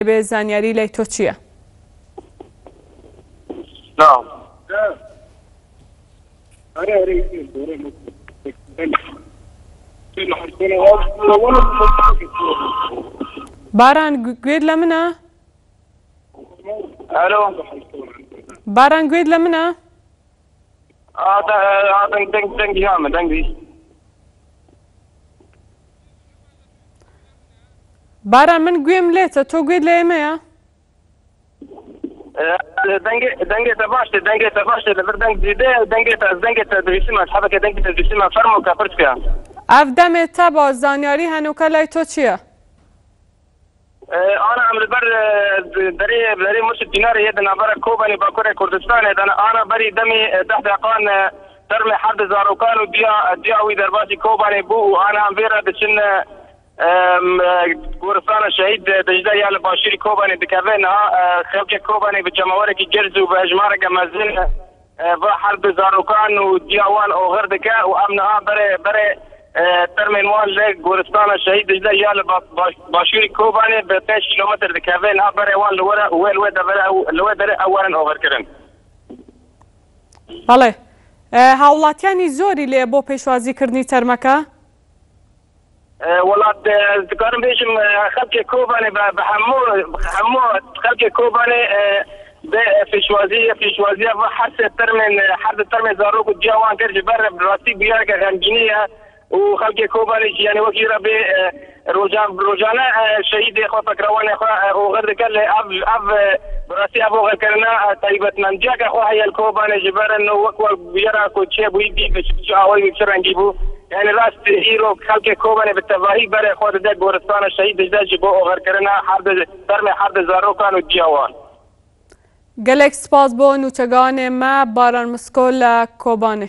به زانیاری لی تو چیه؟ نعم. باران گوید لمنه؟ الو. باران گوید لمنه؟ دنگی همه دنگی. باران من گویم لیته تو گوید لیمه یا؟ دنگی تباشته لبر دنگ دیده دنگی تدریسی من حبک دنگی تدریسی من فرمو کافرت کیا. اف دم تا با زانیاری هنوکه لی تو چیه؟ أنا عم بر بري مش دينار يدنا برا كوباني باكورة كردستان أنا بري دمي تحت عقان ترمي حد زاروكان وديا ويدرباسي كوباني بو وأنا عم بيرا بشن كورستان الشهيد دجدا يال باشيري كوباني بكافينها خلق كوباني بجماورك جرز وبأجمارك مازن بحرب زاروكان ودياوان أو غردكا وأمنها بري ترمین وان لی گورستان شهید دجده یال باشوری کوبانه به 5 کیلومتر دکاوه نه بره وان لوه دره اولا اوور کرن. بله. هاوڵاتیانی زۆری لێ بۆ پێشوازی کردنی تەرمەکە؟ وڵات دکارم بێژم خەڵکی کوبانه بە هەموو خەڵکی کوبانه پێشوازی حرد ترمین زاروک و جیاوان کرد بر راستی بیارکە غەمگینیە وخلق كوباني يعني وكيرا ب روجانا شهيد اخو فكروان اخو غير قال اب براسي ابو غكرنا طيبه من جاك اخو هي الكوباني جبر انه وكو بيرا كو تشي بو يدي بشاوي يشرنجيبو يعني راس هيرو خلق كوباني بالتباهي بر اخو ده غورستان الشهيد ده جبو غير كرنا حرب زارو كانوا جيوان گەلێک سپاس بۆ نوچەگانێ مە باران مسکۆ لە کۆبانێ.